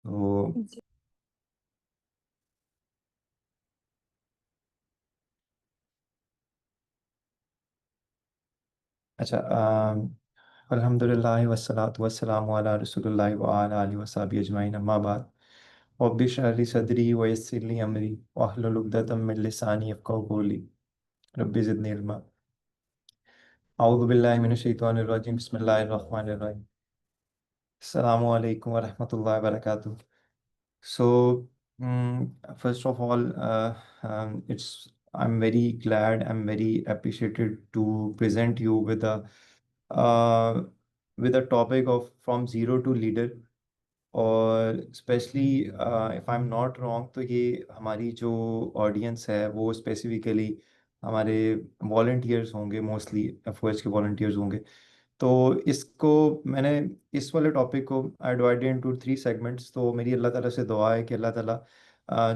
तो जी। अच्छा, अल्हम्दुलिल्लाह वस्सलातु वस्सलामु अला रसूलिल्लाहि व अला आलिहि वसहबिहि अजमाइन, अम्मा बाद। रब्बि इश्रह ली सदरी व यस्सिर ली अमरी वाहलुल उक़दतम मिन लिसानी यफ़क़हू क़ौली। रब्बि ज़िदनी इल्मा। अऊज़ु बिल्लाहि मिनश शैतानिर रजीम। बिस्मिल्लाहिर रहमानिर रहीम। अस्सलामु अलैकुम व रहमतुल्लाहि व बरकातुहू। So, first of all, I'm very glad, I'm very appreciated to present you uh, with a topic of from zero to leader. और specially if I am not wrong, तो ये हमारी जो ऑडियंस है वो स्पेसिफिकली हमारे वॉलंटियर्स होंगे, mostly FOH के वॉलंटियर्स होंगे। तो इसको मैंने इस वाले टॉपिक को आई डिवाइडेड इनटू 3 सेगमेंट्स। तो मेरी अल्लाह ताला से दुआ है कि अल्लाह ताला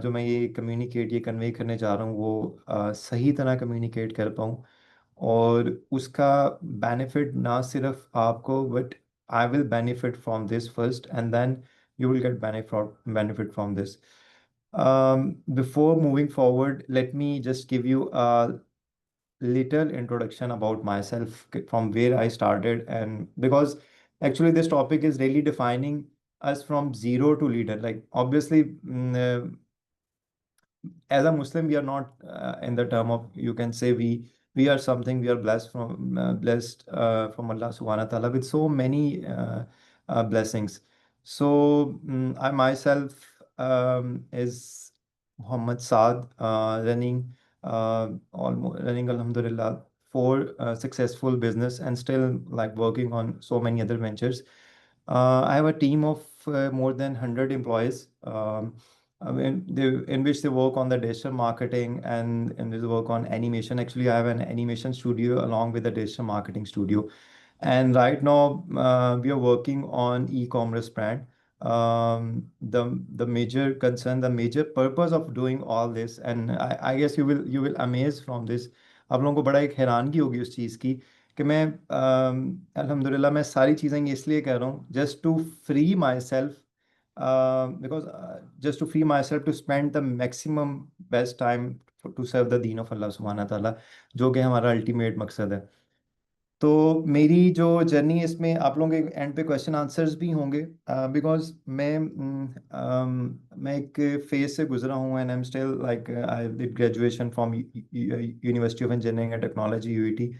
जो मैं ये कन्वे करने जा रहा हूँ वो सही तरह कम्युनिकेट कर पाऊँ, और उसका बेनिफिट ना सिर्फ आपको, but I will benefit from this first and then you will get benefit from this. Before moving forward, let me just give you a little introduction about myself from where I started, and because actually this topic is really defining us from zero to leader. Like obviously, as a Muslim, we are not in the term of, you can say, we are something, we are blessed from Allah Subhanahu wa Taala with so many blessings. So I myself is Muhammad Saad, running Alhamdulillah 4 successful business and still like working on so many other ventures. I have a team of more than 100 employees. In which they work on the digital marketing and they work on animation. Actually, I have an animation studio along with a digital marketing studio. And right now, we are working on e-commerce brand. The major concern, the major purpose of doing all this, and I guess you will amaze from this. आप लोगों को बड़ा एक हैरानगी होगी उस चीज़ की कि मैं अल्हम्दुलिल्लाह मैं सारी चीज़ें ये इसलिए कह रहा हूँ just to free myself, because just to free myself to spend the maximum best time to serve the deen of Allah subhanahu wa ta'ala, जो कि हमारा अल्टीमेट मकसद है। तो मेरी जो जर्नी, इसमें आप लोगों के एंड पे क्वेश्चन आंसर्स भी होंगे, बिकॉज मैं एक फेज से गुजरा हूँ and I am still like I did graduation from university of engineering and technology UET,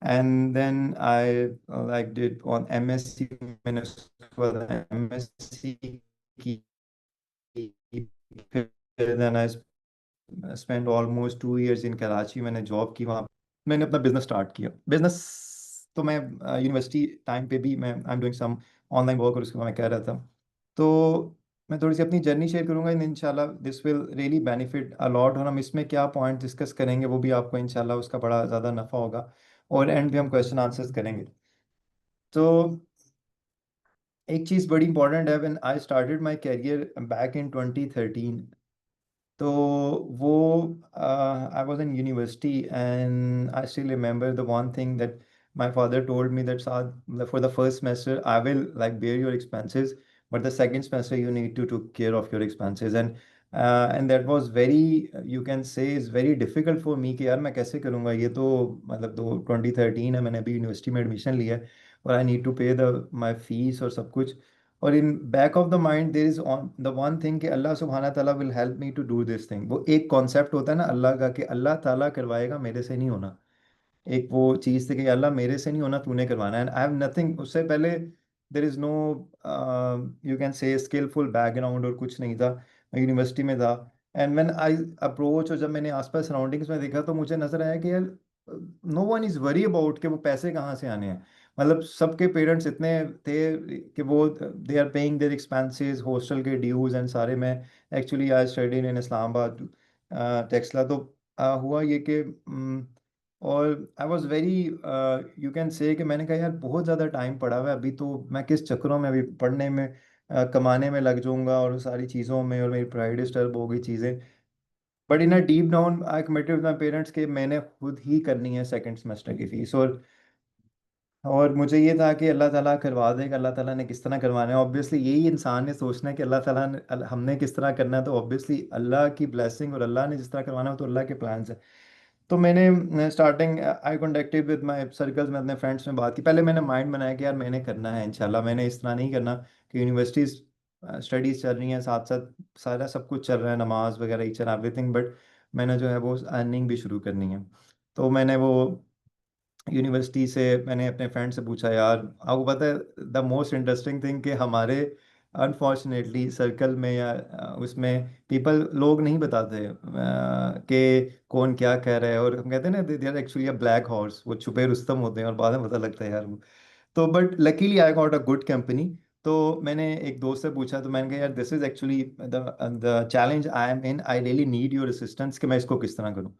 and then I like did on MSc, मैंने उसके बाद MSc की, फिर then I spent almost 2 years in Karachi, मैंने जॉब की वहाँ। मैंने अपना बिजनेस स्टार्ट किया। बिजनेस तो मैं यूनिवर्सिटी टाइम पे भी मैं I am doing some online work, और उसके बाद मैं कह रहा था। तो मैं थोड़ी सी अपनी जर्नी शेयर करूंगा इन इंशाल्लाह this will really benefit a lot, और हम इसमें क्या पॉइंट डिस्कस करेंगे वो भी आपको इंशाल्लाह उसका बड़ा ज़्यादा नफ़ा होगा, और एंड भी हम क्वेश्चन आंसर्स करेंगे। तो एक चीज़ बड़ी इंपॉर्टेंट है, when I started my career back in 2013, तो वो I was in university and I still remember the one thing that my father told me that said, for the first semester I will like bear your expenses, but the second semester you need to take care of your expenses. And that was very, you can say, is very difficult for me कि यार मैं कैसे करूँगा ये। तो मतलब दो 2013 है, मैंने अभी यूनिवर्सिटी में एडमिशन लिया है, और I need to pay the my fees और सब कुछ। और in back of the mind there is on the one thing कि अल्लाह सुब्हाना ताला will help me to do this thing. वो एक कॉन्सेप्ट होता है ना अल्लाह का, कि अल्लाह ताला करवाएगा, मेरे से नहीं होना। एक वो चीज़ थी कि अल्लाह मेरे से नहीं होना, तूने करवाना है। एंड आई हैव नथिंग, उससे पहले there is no, you can say, skillful background और कुछ नहीं था। मैं यूनिवर्सिटी में था, एंड व्हेन आई अप्रोच, और जब मैंने आसपास सराउंडिंग्स में देखा तो मुझे नजर आया कि यार no one is worry about कि वो पैसे कहाँ से आने हैं। मतलब सबके पेरेंट्स इतने थे कि वो they are paying their expenses, hostel के ड्यूज एंड सारे। मैं actually I studied in Islamabad Taxila. तो हुआ ये कि और I was very, you can say कि मैंने कहा यार बहुत ज़्यादा टाइम पड़ा हुआ है अभी, तो मैं किस चक्करों में अभी पढ़ने में कमाने में लग जाऊंगा और सारी चीज़ों में, और मेरी प्राइड डिस्टर्ब हो गई चीज़ें। But in a deep down I committed with my parents कि मैंने खुद ही करनी है सेकंड सेमेस्टर की फीस। और और मुझे ये था कि अल्लाह ताला करवा देगा, अल्लाह ताला ने किस तरह करवाना है, ऑब्वियसली यही इंसान ने सोचना है कि अल्लाह ताला ने हमने किस तरह करना है, तो ऑब्वियसली अल्लाह की ब्लेसिंग, और अल्लाह ने जिस तरह करवाना है वो तो अल्लाह के प्लान्स है। तो मैंने starting I contacted with my circles में, अपने फ्रेंड्स में बात की। पहले मैंने माइंड बनाया कि यार मैंने करना है इंशाल्लाह, मैंने इस तरह नहीं करना कि यूनिवर्सिटीज स्टडीज़ चल रही हैं साथ साथ, सारा सब कुछ चल रहा है, नमाज वगैरह ईच एंड एवरीथिंग, बट मैंने जो है वो अर्निंग भी शुरू करनी है। तो मैंने वो यूनिवर्सिटी से मैंने अपने फ्रेंड से पूछा, यार आपको पता है द मोस्ट इंटरेस्टिंग थिंग कि हमारे अनफॉर्चुनेटली सर्कल में या उसमें पीपल लोग नहीं बताते कि कौन क्या कह रहा है, और हम कहते हैं ना they are actually a black horse, वो छुपे रुस्तम होते हैं और बाद में पता लगता है यार वो। तो but luckily I got a good company. तो मैंने एक दोस्त से पूछा, तो मैंने कहा यार this is actually the challenge I am in, I really need your assistance कि मैं इसको किस तरह करूँ।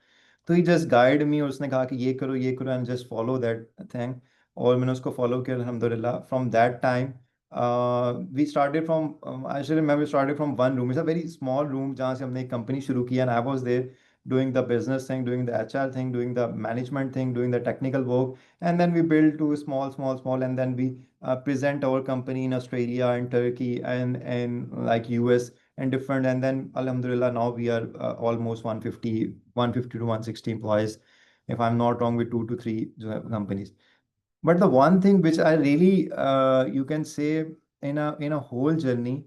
तो ही जस्ट गाइड मी, और उसने कहा कि ये करो and just follow that thing. और मैंने उसको फॉलो किया अल्हम्दुलिल्लाह। From that time we started from, I should remember, started from one room, it's a very small room, जहाँ से हमने एक कंपनी शुरू किया, and I was there doing the business thing, doing the HR thing, doing the management thing, doing the technical work, and then we build to small, and then we present our company in Australia and Turkey and like US and different, and then alhamdulillah now we are almost 150 to 160 employees, if I'm not wrong, with 2 to 3 जो है companies. But the one thing which I really you can say in a whole journey,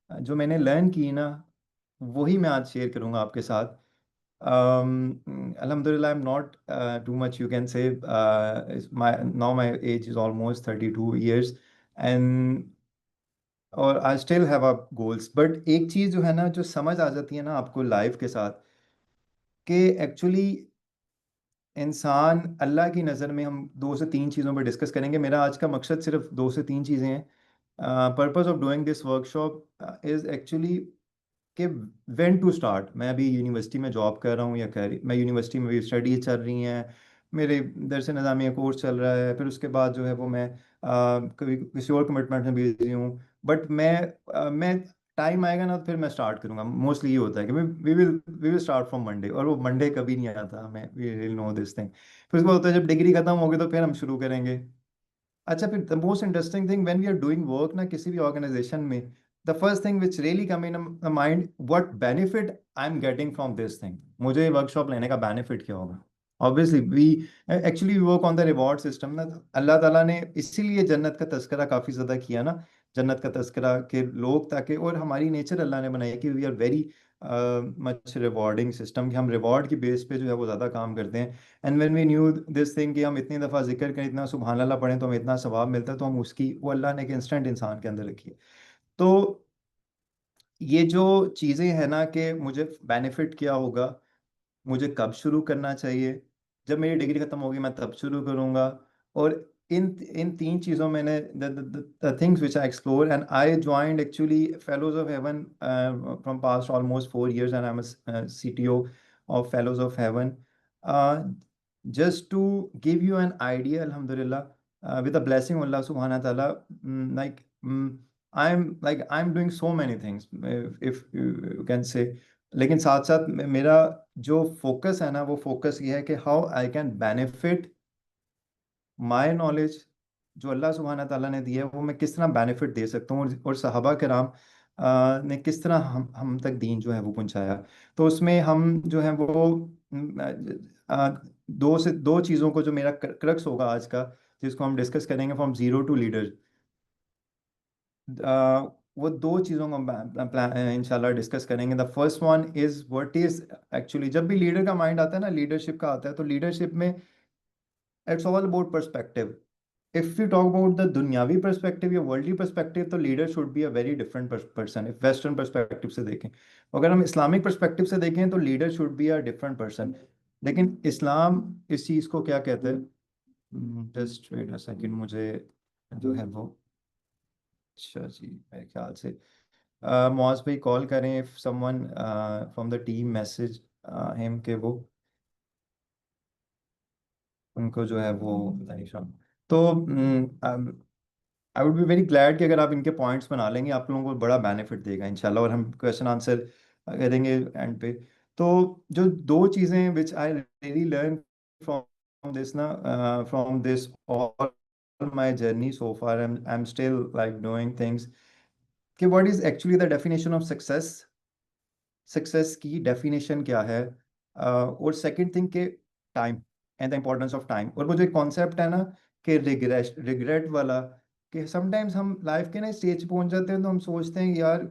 जो मैंने learn की ना, वही मैं आज share करूंगा आपके साथ। Alhamdulillah, I'm not too much, you can say, my age is almost 32 years, and और I still have a goals, but एक चीज़ जो है ना, जो समझ आ जाती है ना आपको लाइफ के साथ, कि एक्चुअली इंसान अल्लाह की नज़र में, हम 2 से 3 चीज़ों पर डिस्कस करेंगे। मेरा आज का मकसद सिर्फ 2 से 3 चीज़ें हैं। Purpose of doing this workshop is actually कि व्हेन टू स्टार्ट। मैं अभी यूनिवर्सिटी में जॉब कर रहा हूँ, या कर मैं यूनिवर्सिटी में भी स्टडीज चल रही हैं, मेरे दरस निज़ामिया कोर्स चल रहा है, फिर उसके बाद जो है वो मैं कभी किसी और कमिटमेंट में बिजी हूँ। बट मैं टाइम आएगा ना तो फिर मैं स्टार्ट करूँगा। मोस्टली ये होता है कि we will start from Monday, और वो मंडे कभी नहीं आता हमें, we will know this thing. फिर उसके बाद होता है जब डिग्री खत्म होगी तो फिर हम शुरू करेंगे। अच्छा, फिर the most interesting thing when we are doing work ना किसी भी ऑर्गेनाइजेशन में, the first thing which really come in mind, what benefit I am getting from this thing, मुझे वर्कशॉप लेने का बेनिफिट क्या होगा। Obviously we actually work on the reward system ना। अल्लाह ताला ने इसीलिए जन्नत का तस्करा काफ़ी ज़्यादा किया ना, जन्नत का तस्करा के लोग, ताकि, और हमारी नेचर अल्लाह ने बनाई है कि we are very much rewarding system, कि हम रिवॉर्ड की बेस पे जो है वो ज़्यादा काम करते हैं। And when we knew this thing कि हम इतनी दफ़ा जिक्र करें, इतना सुबहान अल्लाह पढ़ें तो हमें इतना सवाब मिलता है, तो हम उसकी, वो अल्लाह ने एक इंस्टेंट इंसान के अंदर रखी है। तो ये जो चीज़ें हैं ना, कि मुझे बेनिफिट क्या होगा, मुझे कब शुरू करना चाहिए, जब मेरी डिग्री खत्म होगी मैं तब शुरू करूंगा। और इन इन 3 चीज़ों मैंने the things which I explore, and I joined actually fellows of haven from past almost 4 years, and I am CTO of Fellows of Heaven. Just to give you an idea, Alhamdulillah, with the blessing of Allah Subhanahu wa Taala, I'm doing so many things, if you can say. लेकिन साथ साथ मेरा जो focus है ना, वो focus ये है कि how I can benefit my knowledge, जो अल्लाह सुब्हाना ताला ने दिया है, वो मैं किस तरह बेनिफिट दे सकता हूँ, और सहाबा कराम ने किस तरह हम तक दीन जो है वो पहुंचाया। तो उसमें हम जो है वो दो चीज़ों को, जो मेरा क्रक्स होगा आज का, जिसको हम डिस्कस करेंगे, फ्रॉम जीरो टू लीडर, वो 2 चीज़ों को हम इंशाल्लाह डिस्कस करेंगे। The first one is what is actually, जब भी लीडर का माइंड आता है ना, लीडरशिप का आता है, तो लीडरशिप में it's all about perspective. If you talk about the दुनियावी पर्सपेक्टिव या वर्ल्डली पर्सपेक्टिव, तो leader should be a very different person. If western perspective से देखें, अगर हम इस्लामिक पर्सपेक्टिव से देखें, तो leader should be a different person. लेकिन इस्लाम इस चीज़ को क्या कहते हैं, जस्ट वेट अ सेकंड, मुझे जो है वो, अच्छा जी, मेरे ख्याल से मुआज भाई कॉल करें, if someone from the team message him के वो, उनको जो है वो बताइए शाम। तो I would be very glad कि अगर आप इनके पॉइंट्स बना लेंगे, आप लोगों को बड़ा बेनिफिट देगा इंशाल्लाह, और हम क्वेश्चन आंसर करेंगे एंड पे। तो जो 2 चीज़ें which I really learn from this ना, from this all my journey so far, I'm still like doing things. कि what is actually the definition of success? Success की डेफिनेशन क्या है? और सेकंड थिंग के time and the importance of time. और वो जो कॉन्सेप्ट है ना कि रिग्रेट रिग्रेट वाला, कि समटाइम्स हम लाइफ के ना स्टेज पहुंच जाते हैं तो हम सोचते हैं यार,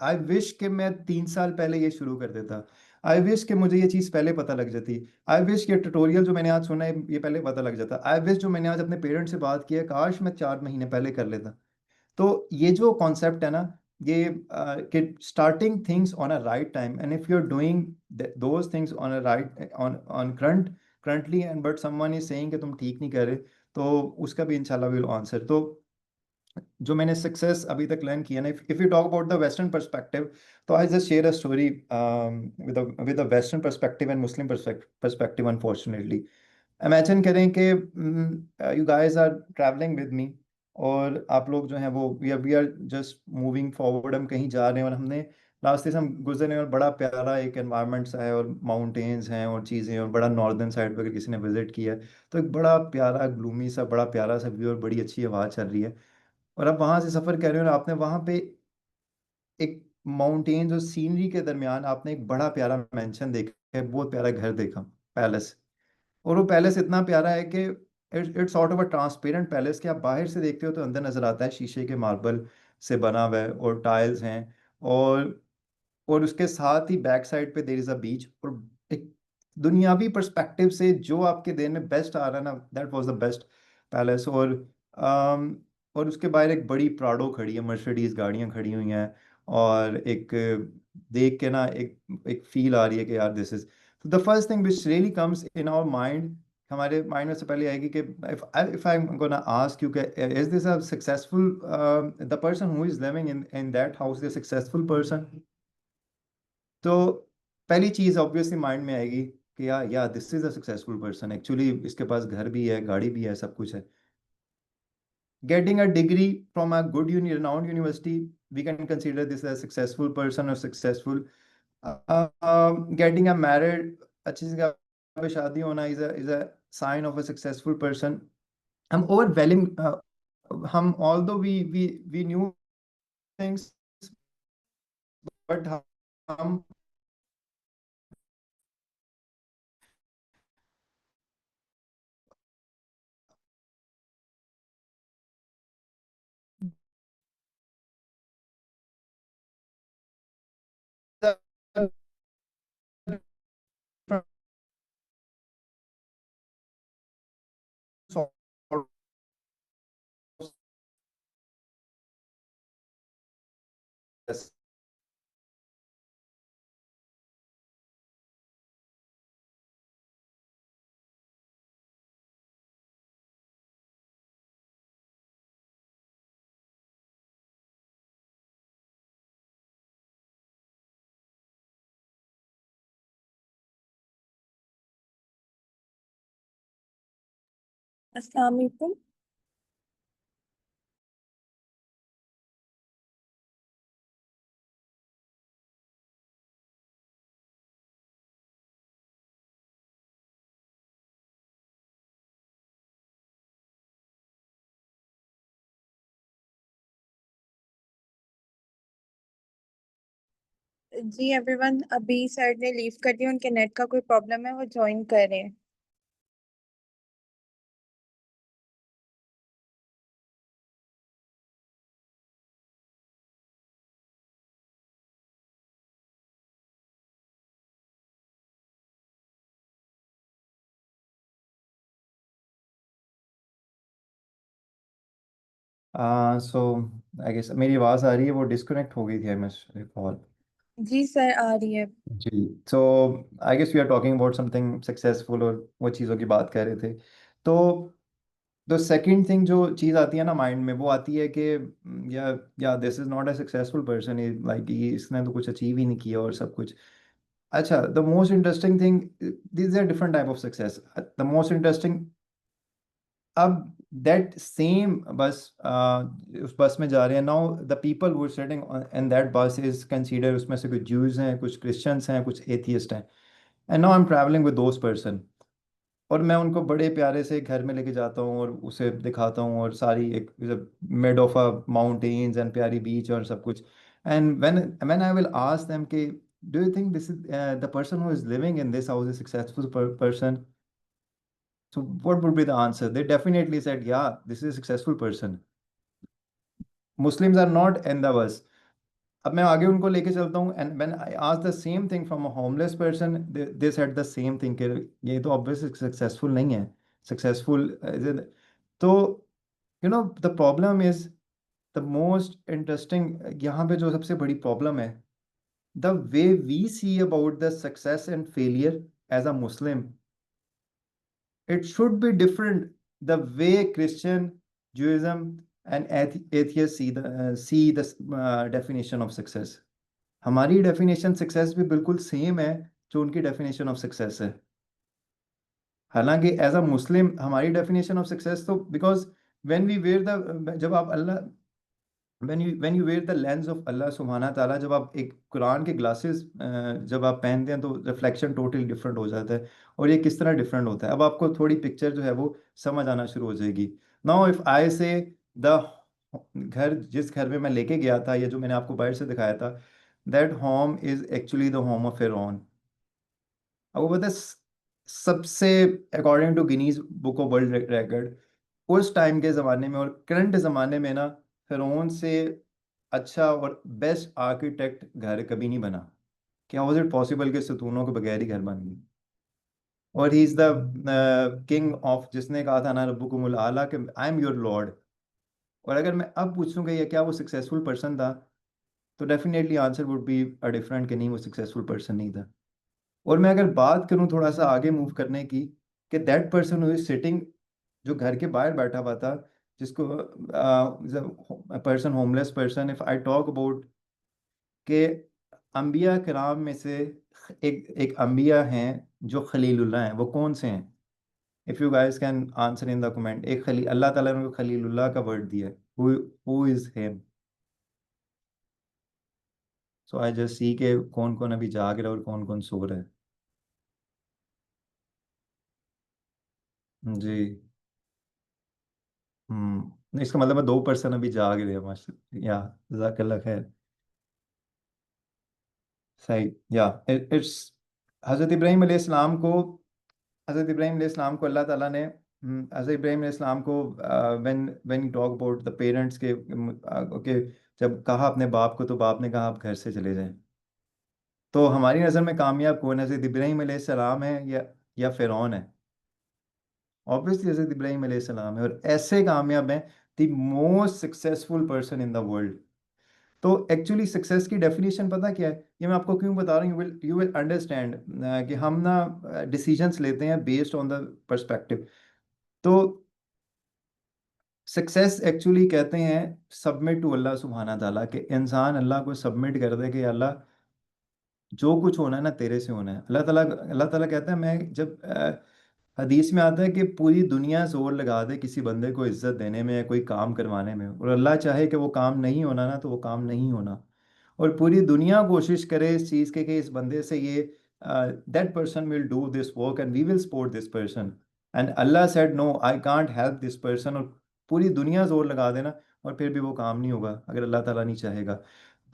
आई विश कि मैं 3 साल पहले ये शुरू कर देता। आई विश कि मुझे ये चीज़ पहले पता लग जाती। आई विश ये ट्यूटोरियल जो मैंने आज सुना है ये पहले पता लग जाता। आई विश जो मैंने आज अपने पेरेंट्स से बात की है, काश मैं 4 महीने पहले कर लेता। तो ये जो कॉन्सेप्ट है ना, ये कि starting things on a right time, and if you are doing those things on a right on on currently, and but someone is saying कि तुम ठीक नहीं कर रहे, तो उसका भी इंशाल्लाह विल आंसर। तो जो मैंने सक्सेस अभी तक लर्न किया ना, if you talk about the western perspective, तो I just share a story with the western perspective and Muslim perspective. Unfortunately imagine करें कि you guys are travelling with me, और आप लोग जो हैं वो we are just moving forward, हम कहीं जा रहे हैं और हमने रास्ते से हम गुजर रहे हैं और बड़ा प्यारा एक एनवायरनमेंट सा है और माउंटेन्स हैं और चीज़ें, और बड़ा नॉर्दर्न साइड पर अगर किसी ने विजिट किया है तो एक बड़ा प्यारा ग्लूमी सा बड़ा प्यारा सा व्यू और बड़ी अच्छी हवा चल रही है। और आप वहाँ से सफ़र कर रहे हो और आपने वहाँ पे एक माउंटेन्स और सीनरी के दरमियान आपने एक बड़ा प्यारा मेंशन देखा है, बहुत प्यारा घर देखा, पैलेस। और वो पैलेस इतना प्यारा है कि it's sort of a transparent palace, कि आप बाहर से देखते हो तो अंदर नजर आता है शीशे के मार्बल से बना हुआ है और टाइल्स हैं। और और उसके साथ ही बैक साइड पे देयर इज अ बीच। और एक दुनियावी पर्सपेक्टिव से जो आपके देर में बेस्ट आ रहा है ना, that was the best palace. और उसके बाहर एक बड़ी प्राडो खड़ी है, मर्सिडीज गाड़ियां खड़ी हुई हैं। और एक देख के ना एक एक फील आ रही है कि यार this is the first thing which really comes in our mind. हमारे माइंड में से पहले आएगी कि if I am gonna ask you, is this a successful, the person who is living in that house is successful person. तो पहली चीज obviously mind में आएगी कि या this is a successful person, actually इसके पास घर भी है, गाड़ी भी है, सब कुछ है। Getting a degree from a good renowned university, we can consider this as a successful person or successful. Getting a married, अच्छी जगह पे शादी होना is a sign of a successful person. हम overwhelming, हम although we knew things, but हम अस्सलाम वालेकुम। जी एवरीवन, अभी सर ने लीव कर दिया, उनके नेट का कोई प्रॉब्लम है, वो ज्वाइन कर रहे हैं। सो आई गेस मेरी आवाज़ आ रही है, वो डिस्कनेक्ट हो गई थी, आई मस्ट रिकॉल। जी सर, आ रही है। जी। So I guess we are talking about something successful और वो चीज़ों की बात कर रहे थे। तो सेकंड थिंग जो चीज़ आती है ना माइंड में, वो आती है कि या this is not a successful person, like ये इसने तो कुछ अचीव ही नहीं किया और सब कुछ। अच्छा, the most interesting thing, this are different type of success. The most interesting, अब दैट सेम बस, उस बस में जा रहे हैं, now the people who are sitting in that bus is consider, उसमें से कुछ ज्यूज हैं, कुछ क्रिश्चियंस हैं, कुछ एथियस्ट हैं, and now I am travelling with those person. और मैं उनको बड़े प्यारे से घर में लेके जाता हूँ और उसे दिखाता हूँ, और सारी एक made of a mountains and प्यारी बीच और सब कुछ। And when I will ask them कि do you think this is the person who is living in this house is successful person, so what would be the answer? They definitely said, yeah, this is a successful person. Muslims are not in the bus. अब मैं आगे उनको लेके चलता हूँ, and when I ask the same thing from a homeless person, they said the same thing कि ये तो ऑब्वियसली सक्सेसफुल नहीं है। सक्सेसफुल, तो the problem is the most interesting, यहाँ पे जो सबसे बड़ी प्रॉब्लम है, the way we see about the success and failure as a Muslim, it should be different the way Christian, Judaism, and atheists see the definition of success. हमारी definition success भी बिल्कुल same है जो उनकी definition of success है। हालांकि as a Muslim हमारी definition of success तो, because when we were the, जब आप अल्लाह, when you wear the lens of अल्लाह सुब्हाना ताला, जब आप एक कुरान के ग्लासेस जब आप पहनते हैं तो रिफ्लेक्शन टोटली डिफरेंट हो जाता है। और ये किस तरह डिफरेंट होता है, अब आपको थोड़ी पिक्चर जो है वो समझ आना शुरू हो जाएगी। नाउ इफ आई से द घर, जिस घर में मैं लेके गया था या जो मैंने आपको बाहर से दिखाया था, that home is actually the home of फिरौन। अब वो पता है, सबसे, according to Guinness book of world record, उस टाइम के ज़माने में और करंट ज़माने में ना, फिरौन से अच्छा और बेस्ट आर्किटेक्ट घर कभी नहीं बना। क्या वाज इट पॉसिबल कि सतूनों के बगैर ही घर बन गई? और he is the king of, जिसने कहा था ना रब्बुकुमुल आला कि आई एम योर लॉर्ड। और अगर मैं अब पूछूंगा ये क्या वो सक्सेसफुल पर्सन था, तो definitely answer would be a different, कि नहीं वो सक्सेसफुल पर्सन नहीं था। और मैं अगर बात करूं थोड़ा सा आगे मूव करने की, कि that person who is sitting, जो घर के बाहर बैठा हुआ था, जिसको person, homeless person, if I talk about के अंबिया किराम में से एक एक अंबिया हैं जो खलीलुल्लाह हैं, वो कौन से हैं? If you guys can answer in the comment, एक खली, अल्लाह ताला ने उनको खलीलुल्लाह का वर्ड दिया है, who is him? So I just see के कौन कौन अभी जाग रहा है और कौन कौन सो रहा है। जी। इसका मतलब है 2% अभी जाग रहे हैं, माशा, या जज़ाकल्लाह खैर। सही, या इट्स, हज़रत इब्राहीम अलैहिस्सलाम को, हज़रत इब्राहीम अलैहिस्सलाम को अल्लाह ताला ने, हज़रत इब्राहीम अलैहिस्सलाम को, when when you talk about the parents के, ओके, जब कहा अपने बाप को, तो बाप ने कहा आप घर से चले जाएं। तो हमारी नज़र में कामयाब कौन है, हज़रत इब्राहीम अलैहिस्सलाम है या फ़िरौन है? ऑब्वियसली हज़रत इब्राहीम अलैहिस्सलाम है, और ऐसे कामयाब हैं, the most successful person in the world. तो एक्चुअली सक्सेस की डेफिनेशन पता क्या है, ये मैं आपको क्यों बता रहा हूँ, यू विल अंडरस्टैंड कि हम ना डिसीजंस लेते हैं बेस्ड ऑन द पर्सपेक्टिव। तो सक्सेस एक्चुअली कहते हैं सबमिट टू अल्लाह सुब्हाना ताला, कि इंसान अल्लाह को सबमिट कर दे कि अल्लाह जो कुछ होना है ना तेरे से होना है। अल्लाह ताला कहता है, मैं जब हदीस में आता है कि पूरी दुनिया जोर लगा दे किसी बंदे को इज्जत देने में या कोई काम करवाने में, और अल्लाह चाहे कि वो काम नहीं होना ना, तो वो काम नहीं होना। और पूरी दुनिया कोशिश करे इस चीज़ के कि इस बंदे से ये, that person will do this work and we will support this person, and Allah said no I can't help this person, और पूरी दुनिया जोर लगा देना और फिर भी वो काम नहीं होगा अगर अल्लाह ताला नहीं चाहेगा।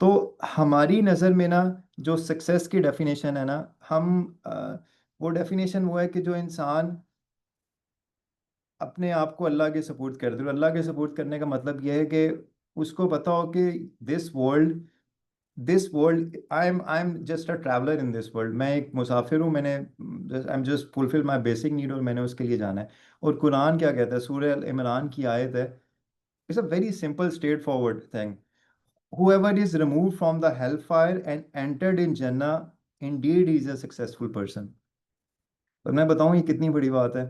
तो हमारी नज़र में ना, जो सक्सेस की डेफिनेशन है ना, हम वो डेफिनेशन वो है कि जो इंसान अपने आप को अल्लाह के सपोर्ट कर दे। और अल्लाह के सपोर्ट करने का मतलब यह है कि उसको पता हो कि this world I am just a traveller in this world, मैं एक मुसाफिर हूँ, मैंने I am just fulfil my basic need, और मैंने उसके लिए जाना है। और कुरान क्या कहता है, सूरह अल इमरान की आयत है, it's a very simple straight forward thing, whoever is removed from the hellfire and entered in Jannah, indeed he is a successful person। और मैं बताऊं ये कितनी बड़ी बात है,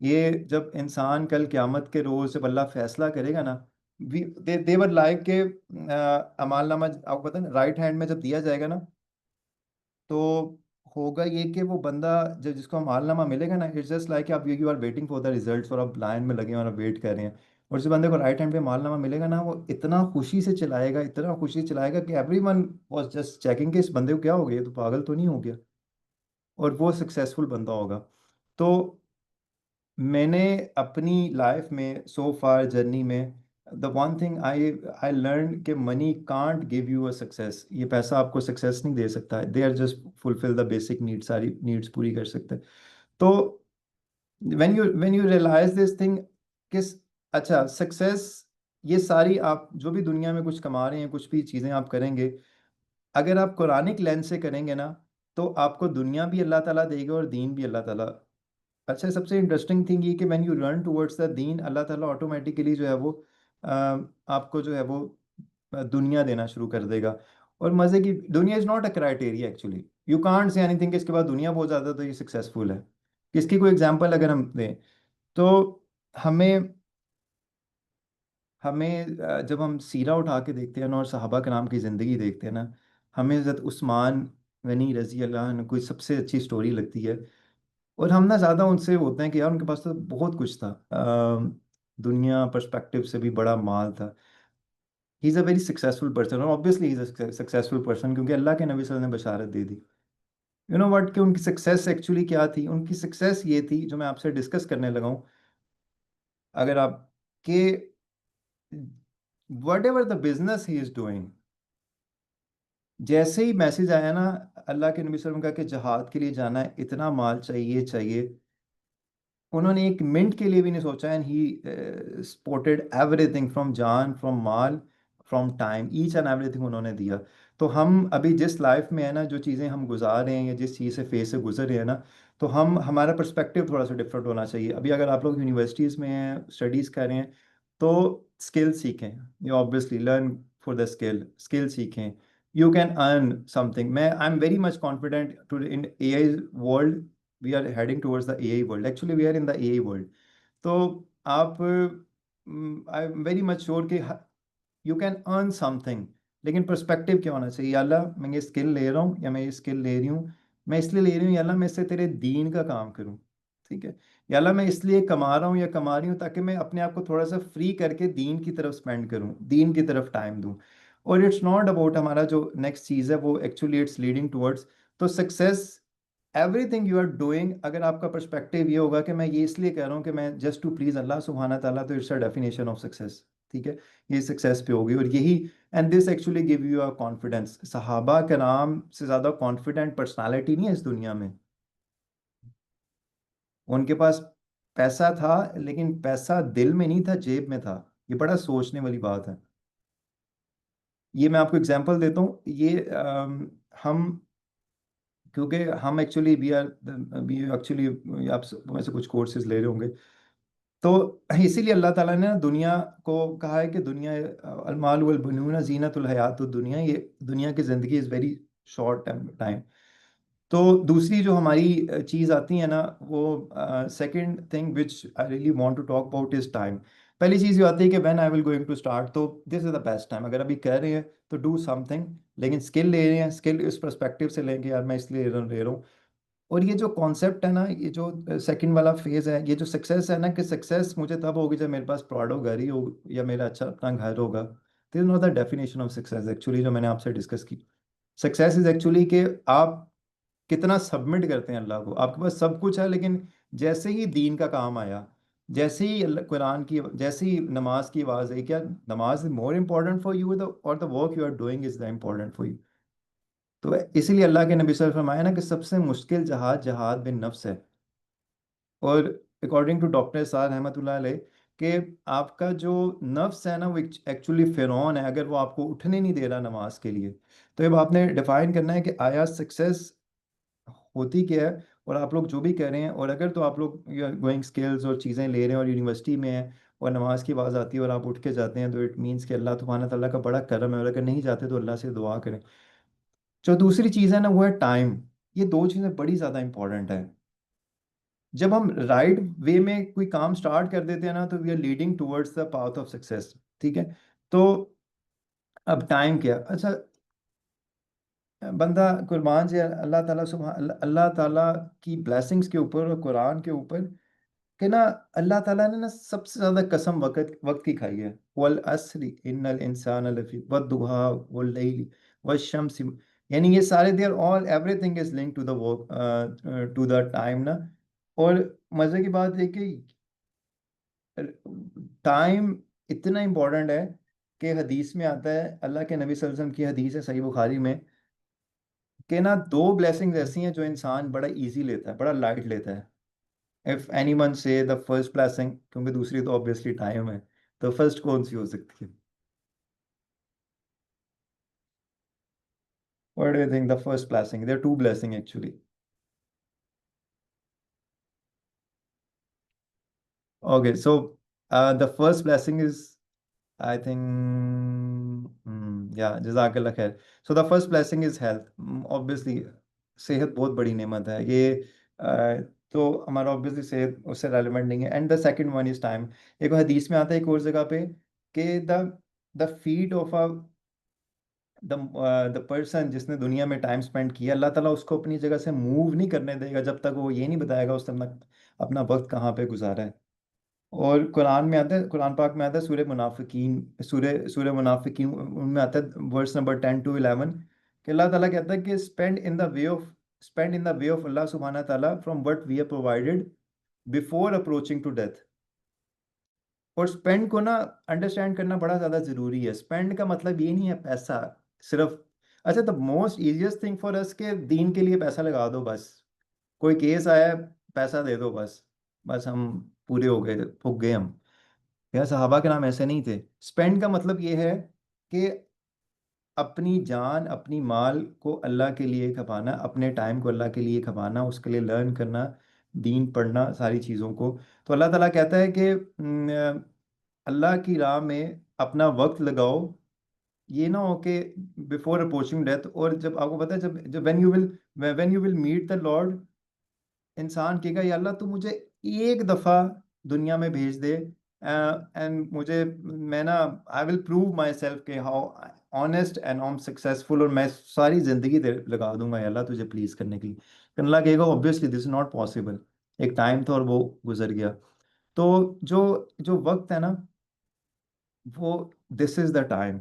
ये जब इंसान कल क़यामत के रोज़ जब अल्लाह फैसला करेगा ना, देवर लाइक के अमाल नामा, आपको पता है ना, राइट हैंड में जब दिया जाएगा ना, तो होगा ये कि वो बंदा, जब जिसको अमालनामा मिलेगा ना, इट्स जस्ट लाइक आप you are waiting for the results, और आप लाइन में लगे हैं और आप वेट कर रहे हैं। और जिस बंदे को राइट हैंड पे मालनामा मिलेगा ना, वो इतना खुशी से चलाएगा, इतना खुशी से चलाएगा कि एवरीवन वाज जस्ट चेकिंग कि इस बंदे को क्या हो गया, ये तो पागल तो नहीं हो गया। और वो सक्सेसफुल बंदा होगा। तो मैंने अपनी लाइफ में सो फार जर्नी में the one thing I I learn कि money can't give you a success. ये पैसा आपको सक्सेस नहीं दे सकता। They are just fulfil the basic needs, सारी नीड्स पूरी कर सकते हैं। तो when you realise this thing, किस अच्छा सक्सेस, ये सारी आप जो भी दुनिया में कुछ कमा रहे हैं, कुछ भी चीज़ें आप करेंगे, अगर आप कुरानिक लेंस से करेंगे ना, तो आपको दुनिया भी अल्लाह ताला देगा और दीन भी अल्लाह ताला। अच्छा, सबसे इंटरेस्टिंग थिंग ये कि when you run towards the दीन, अल्लाह ताला ऑटोमेटिकली जो है वो आपको जो है वो दुनिया देना शुरू कर देगा। और मज़े की दुनिया is not a criteria actually. You can't say anything कि इसके बाद दुनिया बहुत ज़्यादा तो ये सक्सेसफुल है। इसकी कोई एग्जांपल अगर हम दें तो हमें हमें जब हम सीरा उठा के देखते हैं ना और सहाबा कराम की ज़िंदगी देखते हैं ना, हमें हज़रत उस्मान गनी रज़ी अल्लाह अन्हु कोई सबसे अच्छी स्टोरी लगती है। और हम ना ज़्यादा उनसे होते हैं कि यार उनके पास तो बहुत कुछ था, दुनिया पर्सपेक्टिव से भी बड़ा माल था। He is a very successful person, और obviously he is a successful person क्योंकि अल्लाह के नबी सल्लल्लाहु अलैहि वसल्लम ने बशारत दे दी। यू नो व्हाट, कि उनकी सक्सेस एक्चुअली क्या थी? उनकी सक्सेस ये थी जो मैं आपसे डिस्कस करने लगा हूँ। अगर आप के what ever the business he is doing, जैसे ही मैसेज आया ना अल्लाह के नबी सल्लल्लाहु अलैहि वसल्लम का कि जहाद के लिए जाना है, इतना माल चाहिए चाहिए, उन्होंने एक मिनट के लिए भी नहीं सोचा। And he supported everything, from जान, फ्रॉम माल, from time, each and everything उन्होंने दिया। तो हम अभी जिस लाइफ में है ना, जो चीज़ें हम गुजार रहे हैं या जिस चीज़ से फेस से गुजर रहे हैं ना, तो हम हमारा पर्सपेक्टिव थोड़ा सा डिफरेंट होना चाहिए। अभी अगर आप लोग यूनिवर्सिटीज़ में हैं, स्टडीज़ कर रहे हैं, तो स्किल सीखें। You obviously learn for the skill सीखें। You can earn something. मैं I am very much confident to in A I world. We are heading towards the AI world, actually we are in the AI world. तो आप, I am very much sure कि you can earn something, लेकिन perspective क्या होना चाहिए? या अल्लाह, मैं ये स्किल ले रहा हूँ या मैं ये स्किल ले रही हूँ, मैं इसलिए ले रही हूँ या अल्लाह मैं इससे तेरे दीन का काम करूँ, ठीक है? या अल्लाह मैं इसलिए कमा रहा हूँ या कमा रही हूँ ताकि मैं अपने आप को थोड़ा सा फ्री करके दीन की तरफ स्पेंड करूँ, दीन की तरफ टाइम दूँ। और इट्स नॉट अबाउट हमारा जो नेक्स्ट चीज़ है वो actually it's leading towards to success. Everything you are doing, अगर आपका पर्सपेक्टिव ये होगा कि मैं ये इसलिए कह रहा हूँ कि मैं जस्ट टू प्लीज अल्लाह सुब्हाना ताला, तो it's a definition of success, ठीक है? ये सक्सेस पे होगी। और यही, and this actually give you a confidence. सहाबा कराम से ज़्यादा कॉन्फिडेंट पर्सनालिटी नहीं है इस दुनिया में। उनके पास पैसा था, लेकिन पैसा दिल में नहीं था, जेब में था। ये बड़ा सोचने वाली बात है। ये मैं आपको एग्जांपल देता हूँ। ये हम, क्योंकि हम एक्चुअली वी एक्चुअली, आप में से कुछ कोर्सेज ले रहे होंगे, तो इसीलिए अल्लाह ताला ने ना दुनिया को कहा है कि दुनिया, अलमाल वल बनूना जीनतुल हयातुद दुनिया, ये दुनिया की ज़िंदगी इज़ वेरी शॉर्ट टाइम। तो दूसरी जो हमारी चीज़ आती है ना, वो second thing which I really want to talk about is time. पहली चीज़ ये आती है कि when I will going to start, तो this is the best time. अगर अभी कर रहे हैं तो डू समथिंग, लेकिन स्किल ले रहे हैं, स्किल इस पर्सपेक्टिव से लेंगे यार मैं इसलिए ले रहा हूँ। और ये जो कॉन्सेप्ट है ना, ये जो सेकंड वाला फेज है, ये जो सक्सेस है ना, कि सक्सेस मुझे तब होगी जब मेरे पास प्राउड घर ही हो या मेरा अच्छा अपना घर होगा। This is not the definition of success actually, जो मैंने आपसे डिस्कस की। सक्सेस इज एक्चुअली कि आप कितना सबमिट करते हैं अल्लाह को। आपके पास सब कुछ है, लेकिन जैसे ही दीन का काम आया, जैसे ही कुरान की, जैसे ही नमाज की आवाज़ आई, क्या namaz is more important for you और the work you are doing is the important for you? तो इसीलिए अल्लाह के नबी सल्लल्लाहु अलैहि वसल्लम फरमाया ना कि सबसे मुश्किल जहाद जहाद बिन नफ्स है। और अकॉर्डिंग टू डॉक्टर साद रहमतुल्लाह अलैह, कि आपका जो नफ्स है ना, वो एक्चुअली फिरौन है। अगर वो आपको उठने नहीं दे रहा नमाज के लिए, तो अब आपने डिफाइन करना है कि आया सक्सेस होती क्या है। और आप लोग जो भी कह रहे हैं, और अगर तो आप लोग गोइंग स्किल्स और चीज़ें ले रहे हैं और यूनिवर्सिटी में हैं और नमाज की आवाज़ आती है और आप उठ के जाते हैं, तो इट मीन्स कि अल्लाह सुब्हानहू तआला का बड़ा करम है। और अगर नहीं जाते तो अल्लाह से दुआ करें। जो दूसरी चीज़ है ना, वो है टाइम। ये दो चीज़ें बड़ी ज़्यादा इंपॉर्टेंट है। जब हम राइट वे में कोई काम स्टार्ट कर देते हैं ना, तो we are leading towards the path of success, ठीक है? तो अब टाइम क्या, अच्छा, बंदा कुर्बान से अल्लाह ताला अल्लाह ताला की ब्लेसिंग्स के ऊपर और कुरान के ऊपर, कि ना अल्लाह ताला ने ना सबसे ज़्यादा कसम वक्त वक्त की खाई है। वल असरी इन्नल इंसान लफी वद्दुहा वल लैली वश्शम्सी, यानी ये सारे there all everything is linked to the work, to the time ना। और मज़े की बात है कि टाइम इतना इम्पोर्टेंट है कि हदीस में आता है, अल्लाह के नबी सल्लल्लाहु अलैहि वसल्लम की हदीस है सही बुखारी में, कि ना दो ब्लेसिंग्स ऐसी हैं जो इंसान बड़ा इजी लेता है, बड़ा लाइट लेता है। इफ एनी वन से द फर्स्ट ब्लेसिंग, क्योंकि दूसरी तो ऑब्वियसली टाइम है, तो फर्स्ट कौन सी हो सकती है? What do you think the first blessing? There are two blessing actually. Okay, so the first blessing is, I think, yeah, जज़ाकल्लाह खैर। So the first blessing is health. Obviously, सेहत बहुत बड़ी नेमत है ये। तो हमारा ऑब्वियसली सेहत उससे रेलिवेंट नहीं है। And the second one is time. एक हदीस में आता है एक और जगह पे कि the feet of a the the person जिसने दुनिया में टाइम स्पेंड किया, अल्लाह ताला उसको अपनी जगह से मूव नहीं करने देगा जब तक वो ये नहीं बताएगा उसने अपना वक्त कहाँ पे गुजारा है। और कुरान में आता है, कुरान पाक में आता है सूर्य मुनाफिकीन, सूर्य सूर्य मुनाफिकीन, उनमें आता है वर्स नंबर 10 to 11, कि अल्लाह ताला कहता है कि spend in the way of Allah सुब्हाना ताला from what we have provided before approaching to death. और स्पेंड को ना अंडरस्टैंड करना बड़ा ज़्यादा ज़रूरी है। स्पेंड का मतलब ये नहीं है पैसा सिर्फ। अच्छा, the most easiest thing for us के दीन के लिए पैसा लगा दो बस। कोई केस आया है, पैसा दे दो बस, बस हम पूरे हो गए, फूक गए हम। यार सहाबा के नाम ऐसे नहीं थे। स्पेंड का मतलब ये है कि अपनी जान अपनी माल को अल्लाह के लिए खपाना, अपने टाइम को अल्लाह के लिए खपाना, उसके लिए लर्न करना, दीन पढ़ना, सारी चीज़ों को। तो अल्लाह ताला कहता है कि अल्लाह की राह में अपना वक्त लगाओ। ये ना हो कि बिफोर अप्रोचिंग डेथ, और जब आपको पता है, जब जब when you will meet the lord, इंसान कहेगा या अल्लाह तू मुझे एक दफ़ा दुनिया में भेज दे, एंड मुझे, मैं ना, I will prove my self के how honest and Om successful, और मैं सारी ज़िंदगी लगा दूंगा या अल्लाह तुझे प्लीज़ करने के लिए। तो अल्लाह कहेगा obviously this is not possible. एक टाइम था और वो गुजर गया। तो जो जो वक्त है ना, वो, दिस इज़ द टाइम।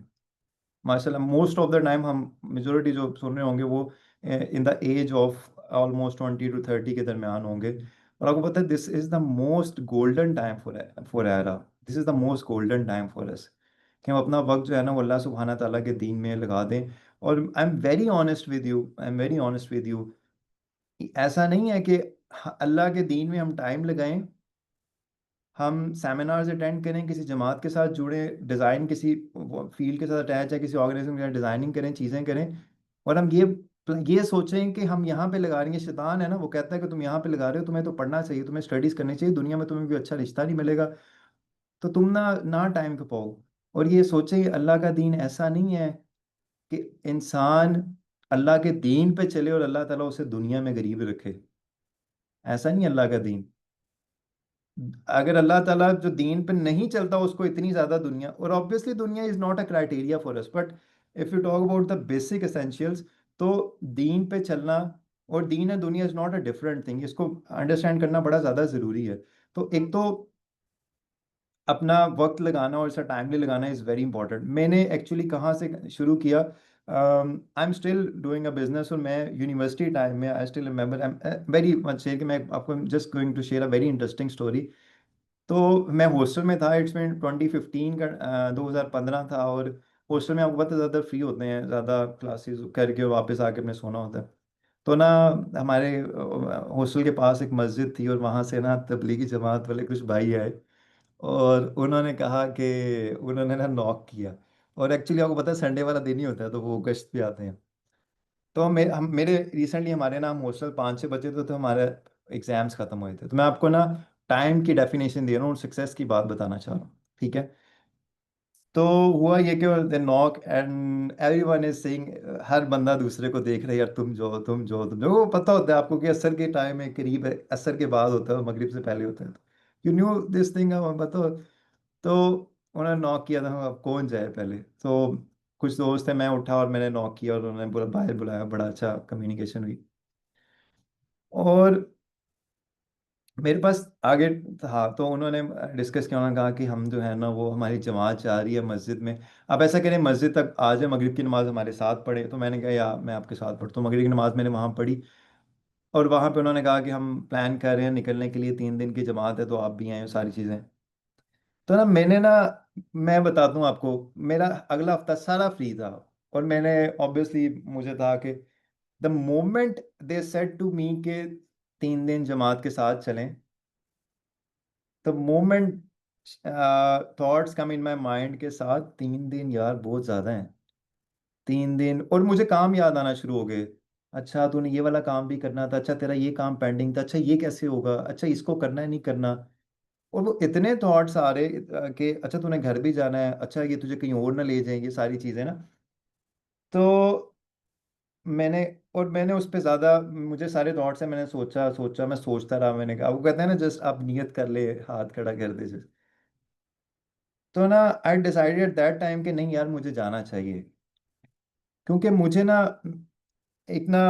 माशाल्लाह मोस्ट ऑफ द टाइम हम, मेजोरिटी जो सुन रहे होंगे वो in the age of almost 20 to 30 के दरमियान होंगे। और आपको पता है this is the most golden time for era. This is the most golden time for अस, कि हम अपना वक्त जो है ना वो अल्लाह सुब्हाना ताला के दीन में लगा दें। और आई am very honest with you, ऐसा नहीं है कि अल्लाह के दीन में हम टाइम लगाएं, हम सेमिनार्स अटेंड करें, किसी जमात के साथ जुड़ें, डिज़ाइन किसी फील्ड के साथ अटैच है, किसी ऑर्गेनाइजेशन के साथ डिज़ाइनिंग करें, चीज़ें करें, और हम ये सोचें कि हम यहाँ पे लगा रहे हैं। शैतान है ना, वो कहता है कि तुम यहाँ पे लगा रहे हो, तुम्हें तो पढ़ना चाहिए, तुम्हें स्टडीज़ करनी चाहिए, दुनिया में तुम्हें कोई अच्छा रिश्ता नहीं मिलेगा, तो तुम ना ना टाइम पे पाओ। और ये सोचें, अल्लाह का दीन ऐसा नहीं है कि इंसान अल्लाह के दीन पे चले और अल्लाह ताला उसे दुनिया में गरीब रखे। ऐसा नहीं है अल्लाह का दीन। अगर अल्लाह ताला जो दीन पे नहीं चलता उसको इतनी ज़्यादा दुनिया, और ऑब्वियसली दुनिया is not a criteria for us, but if you talk about the basic essentials, तो दीन पे चलना और दीन है दुनिया is not a different thing, इसको अंडरस्टैंड करना बड़ा ज़्यादा ज़रूरी है। तो एक तो अपना वक्त लगाना और इसे टाइमली लगाना इज़ वेरी इंपॉर्टेंट। मैंने एक्चुअली कहाँ से शुरू किया, I am still doing a business, और मैं यूनिवर्सिटी टाइम में, I still remember, I am very much share, कि मैं आपको just going to share a very interesting story. तो मैं हॉस्टल में था, इट्स मीन 2015 का, 2015 था। और हॉस्टल में आपको पता है ज़्यादा फ्री होते हैं, ज़्यादा क्लासेस करके वापस आके अपने सोना होता है। तो ना हमारे हॉस्टल के पास एक मस्जिद थी, और वहाँ से ना तबलीगी जमात वाले कुछ भाई आए, और उन्होंने कहा कि उन्होंने ना नॉक किया। और एक्चुअली आपको पता है संडे वाला दिन ही होता है, तो वो गश्त पे आते हैं। तो हम मेरे रिसेंटली हमारे ना, हम हॉस्टल 5-6 बजे थे, तो हमारे एग्जाम्स खत्म हुए थे। तो मैं आपको ना टाइम की डेफिनेशन दे रहा हूँ और सक्सेस की बात बताना चाह रहा हूँ, ठीक है? तो हुआ ये कि they knock and everyone is saying, हर बंदा दूसरे को देख रहा है, यार तुम जो, तुम जो, तुम जो। वो पता होता है आपको कि असर के टाइम में करीब है, असर के बाद होता है, मगरिब से पहले होता है। यू न्यू दिस थिंग, बताओ। तो उन्होंने नॉक किया था, अब कौन जाए पहले? तो कुछ दोस्त थे, मैं उठा और मैंने नॉक किया, और उन्होंने पूरा बाहर बुलाया, बड़ा अच्छा कम्युनिकेशन हुई। और मेरे पास आगे था, तो उन्होंने डिस्कस किया, उन्होंने कहा कि हम जो है ना, वो हमारी जमात जा रही है मस्जिद में, आप ऐसा करें मस्जिद तक आ जाए, मगरिब की नमाज़ हमारे साथ पढ़े। तो मैंने कहा या मैं आपके साथ पढ़ता हूँ। मगरिब की नमाज़ मैंने वहाँ पढ़ी। और वहाँ पे उन्होंने कहा कि हम प्लान कर रहे हैं निकलने के लिए, 3 दिन की जमात है तो आप भी आए हो, सारी चीज़ें। तो ना मैंने ना, मैं बताता हूँ आपको, मेरा अगला हफ्ता सारा फ्री था। और मैंने ऑब्वियसली, मुझे था कि the moment they said to me के 3 दिन जमात के साथ चलें, the moment thoughts come in my mind के साथ, 3 दिन यार बहुत ज़्यादा हैं। 3 दिन और मुझे काम याद आना शुरू हो गए। अच्छा तूने ये वाला काम भी करना था, अच्छा तेरा ये काम पेंडिंग था, अच्छा ये कैसे होगा, अच्छा इसको करना है नहीं करना। और वो इतने थॉट्स आ रहे कि अच्छा तूने घर भी जाना है, अच्छा ये तुझे कहीं और ना ले जाए, ये सारी चीज़ें ना। तो मैंने मैंने उस पर ज़्यादा, मुझे सारे थॉट्स हैं, मैंने सोचा सोचा, मैं सोचता रहा। मैंने कहा, वो कहते हैं ना जस्ट आप नियत कर ले, हाथ खड़ा कर दे just। तो ना आई डिसाइडेड दैट टाइम कि नहीं यार मुझे जाना चाहिए। क्योंकि मुझे ना एक ना,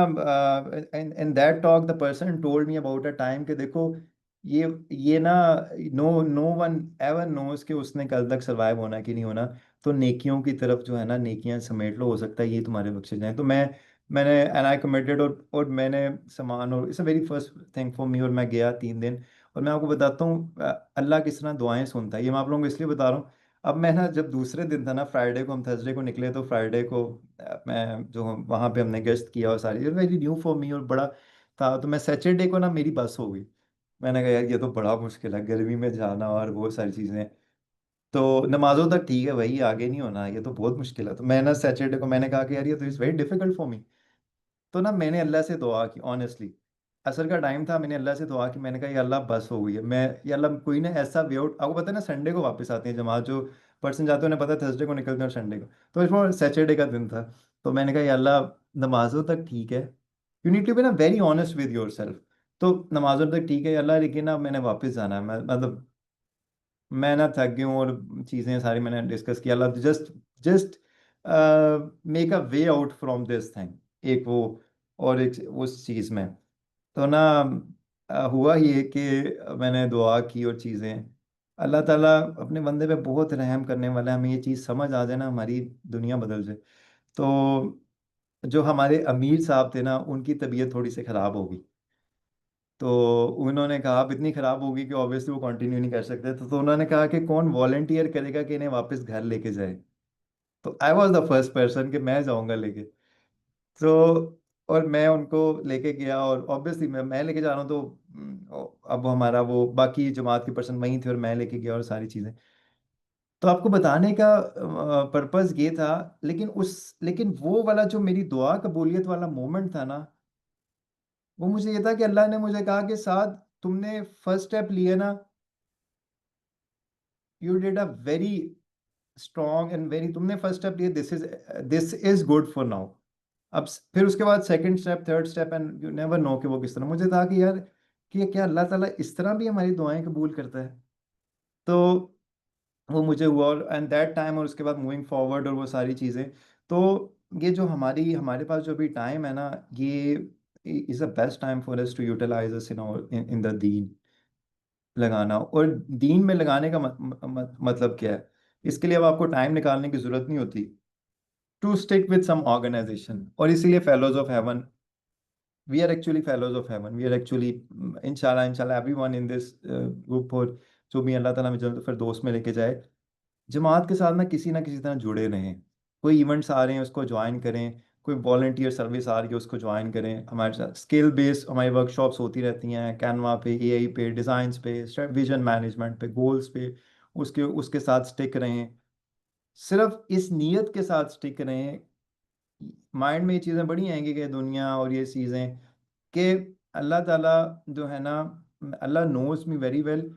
in that talk the person told me about a time कि देखो, ये ना, no no one ever knows कि उसने कल तक सरवाइव होना कि नहीं होना। तो नेकियों की तरफ जो है ना, नेकियां समेट लो, हो सकता है ये तुम्हारे बख्शे जाए। तो मैंने एंड आई कमिटेड, और मैंने सामान, और it's a very first thing for me. और मैं गया 3 दिन। और मैं आपको बताता हूँ अल्लाह किस तरह दुआएं सुनता है, ये मैं आप लोगों को इसलिए बता रहा हूँ। अब मैं ना, जब दूसरे दिन था ना, फ्राइडे को, हम थर्सडे को निकले, तो फ्राइडे को मैं जो वहाँ पे हमने गेस्ट किया, और सारी वेरी न्यू फॉर मी और बड़ा था। तो मैं सैटरडे को ना, मेरी बस हो गई। मैंने कहा यार ये तो बड़ा मुश्किल है, गर्मी में जाना और वो सारी चीज़ें। तो नमाजों तक ठीक है भाई, आगे नहीं होना, ये तो बहुत मुश्किल है। तो मैं ना सैटरडे को मैंने कहा कि यार ये तो is very difficult for me. तो ना मैंने अल्लाह से दुआ की ऑनेस्टली। असर का टाइम था, मैंने अल्लाह से दुआ की, मैंने कहा या अल्लाह बस हो गई है। मैं, या अल्लाह कोई ना ऐसा वे आउट, आपको पता है ना संडे को वापस आते हैं जमात, जो पर्सन जाते हैं उन्हें पता है थर्सडे को निकलते हैं और संडे को। तो इस बार सैटरडे का दिन था। तो मैंने कहा या अल्लाह, नमाजों तक ठीक है, यू नीड टू बी ना very honest with your self. तो नमाजों तक ठीक है या अल्लाह, लेकिन ना मैंने वापस जाना है, मैं मतलब मैं ना थक गई हूँ, और चीज़ें सारी मैंने डिस्कस किया, Allah just just make a way out from this thing, एक वो, और एक उस चीज़ में। तो ना हुआ ये कि मैंने दुआ की और चीज़ें, अल्लाह ताला अपने बंदे पे बहुत रहम करने वाला है। हमें ये चीज़ समझ आ जाए ना, हमारी दुनिया बदल जाए। तो जो हमारे अमीर साहब थे ना, उनकी तबीयत थोड़ी सी ख़राब हो गई। तो उन्होंने कहा अब इतनी ख़राब होगी कि ऑब्वियसली वो कंटिन्यू नहीं कर सकते। तो उन्होंने कहा कि कौन वॉलंटियर करेगा कि इन्हें वापस घर लेके जाए। तो I was the first person कि मैं जाऊंगा लेके। तो और मैं उनको लेके गया, और ऑब्वियसली मैं लेके जा रहा हूँ, तो अब हमारा वो बाकी जमात के पर्सन वहीं थे, और मैं लेके गया और सारी चीज़ें। तो आपको बताने का पर्पस ये था। लेकिन वो वाला जो मेरी दुआ कबूलियत वाला मोमेंट था ना, वो मुझे ये था कि अल्लाह ने मुझे कहा कि साथ, तुमने फर्स्ट स्टेप लिया ना, you did a very strong and very, तुमने फर्स्ट स्टेप लिया, this is good for now. अब फिर उसके बाद second step, third step, and you never know कि वो किस तरह। मुझे था कि यार, कि क्या अल्लाह ताला इस तरह भी हमारी दुआएं कबूल करता है। तो वो मुझे हुआ, और एंड दैट टाइम, और उसके बाद मूविंग फॉरवर्ड और वो सारी चीज़ें। तो ये जो हमारे पास जो अभी टाइम है ना, ये is the best time for us to utilize us in the दीन, लगाना। और दीन में लगाने का मतलब क्या है, इसके लिए अब आपको टाइम निकालने की ज़रूरत नहीं होती, to stick with some organization. और इसीलिए fellows of heaven, we are actually fellows of heaven, we are actually, इंशाल्लाह इंशाल्लाह एवरीवन इन दिस ग्रुप, और जो भी अल्लाह ताला में जल्द फिर दोस्त में लेके जाए, जमात के साथ ना किसी तरह जुड़े रहें। कोई इवेंट्स आ रहे हैं उसको ज्वाइन करें, कोई वॉलंटियर सर्विस आ रही है उसको ज्वाइन करें। हमारे साथ स्किल बेस्ड हमारी वर्कशॉप्स होती रहती हैं, कैनवा पे, एआई पे, डिज़ाइंस पे, विजन मैनेजमेंट पे, गोल्स पे। उसके उसके साथ स्टिक रहें, सिर्फ इस नीयत के साथ स्टिक रहें। माइंड में ये चीज़ें बड़ी आएंगी कि दुनिया और ये चीज़ें, कि अल्लाह ताला जो है ना, अल्लाह नोज मी वेरी वेल।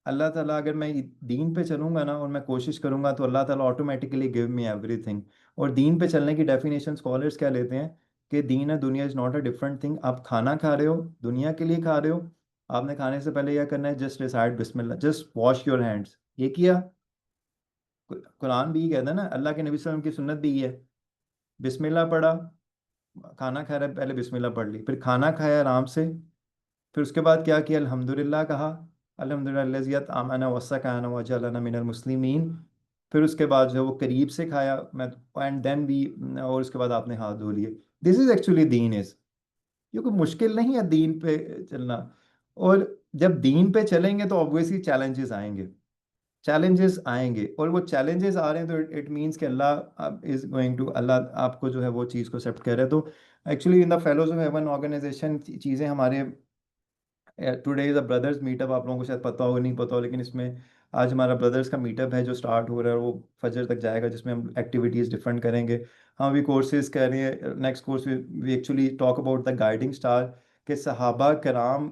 अल्लाह ताला, अगर मैं दीन पे चलूंगा ना, और मैं कोशिश करूंगा, तो अल्लाह ताला ऑटोमेटिकली गिव मी एवरीथिंग। और दीन पे चलने की डेफिनेशन स्कॉलर्स क्या लेते हैं, कि दीन है दुनिया is not a different thing. आप खाना खा रहे हो, दुनिया के लिए खा रहे हो, आपने खाने से पहले क्या करना है, जस्ट रिसाइड बिस्मिल्लाह, जस्ट वॉश योर हैंड्स, ये किया। कुरान भी ये कहता है ना, अल्लाह के नबी वसल्लम की सुन्नत भी ये है, बिस्मिल्लाह पढ़ा, खाना खा रहा है पहले बिस्मिल्लाह पढ़ ली, फिर खाना खाया आराम से, फिर उसके बाद क्या किया, अल्हम्दुलिल्लाह कहा, अल्हम्दुलिल्लाह आमना वस्सकाना वजअलना मिनल मुस्लिमीन। फिर उसके बाद जो है वो करीब से खाया, मैं, एंड देन भी, और उसके बाद आपने हाथ धो लिए। This is actually Deen is. ये कोई मुश्किल नहीं है दीन पे चलना। और जब दीन पे चलेंगे तो ऑब्वियसली चैलेंजेस आएंगे, चैलेंजेस आएंगे, और वो चैलेंजेस आ रहे हैं तो इट मीन्स कि अल्लाह इज गोइंग टू, अल्लाह आपको जो है वो चीज़ को एक्सेप्ट कर रहा है। तो actually in the fellows of heaven organization चीज़ें हमारे, today is a brothers meetup, आप लोगों को शायद पता हो नहीं पता हो, लेकिन इसमें आज हमारा ब्रदर्स का मीटअप है जो स्टार्ट हो रहा है, और वो फजर तक जाएगा, जिसमें हम एक्टिविटीज़ डिफरेंट करेंगे। हम भी कोर्सेज कर रहे हैं, next course we actually talk about the guiding star, के सहाबा कराम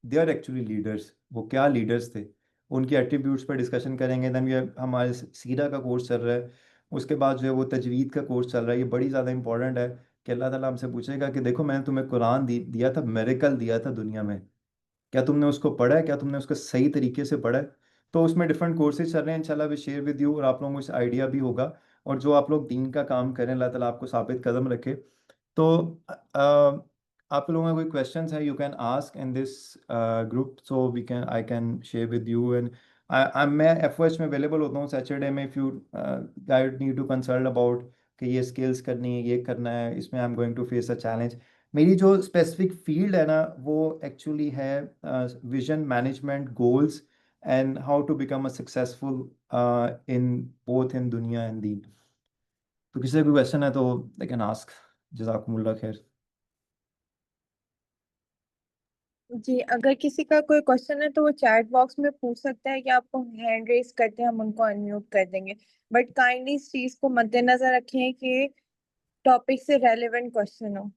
दे आर एक्चुअली लीडर्स, वो क्या लीडर्स थे, उनके एट्रीब्यूट्स पर डिस्कशन करेंगे। देन ये हमारे सीरा का कोर्स चल रहा है, उसके बाद जो है वो तजवीद का कोर्स चल रहा है। ये बड़ी ज़्यादा इंपॉर्टेंट है कि अल्लाह ताला हमसे पूछेगा कि देखो मैंने तुम्हें कुरान दिया था, मेरेकल दिया था दुनिया में, क्या तुमने उसको पढ़ा है, क्या तुमने उसको सही तरीके से पढ़ा है। तो उसमें डिफरेंट कोर्सेज चल रहे हैं, इंशाल्लाह वी शेयर विद यू, और आप लोगों को इस आइडिया भी होगा। और जो आप लोग दीन का काम करें, अल्लाह ताला आपको साबित कदम रखे। तो आप लोगों का कोई क्वेश्चंस है, you can ask in this group, so we can, I can share with you. And मैं एफओएच में अवेलेबल होता हूँ सैटरडे में, if you guide need to consult about कि ये स्किल्स करनी है, ये करना है, इसमें I am going to face a challenge. मेरी जो स्पेसिफिक फील्ड है ना, वो एक्चुअली है vision management, goals, and how to become a successful in both in दुनिया एंड दीन। तो किसी का कोई क्वेश्चन है तो दे कैन आस्क। जज़ाकुमुल्लाह खैर। जी, अगर किसी का कोई क्वेश्चन है तो वो चैट बॉक्स में पूछ सकता है, कि आपको हैंड रेस करते हैं हम उनको अनम्यूट कर देंगे। बट काइंडली इस चीज को मद्देनजर रखें कि टॉपिक से रेलेवेंट क्वेश्चन हो।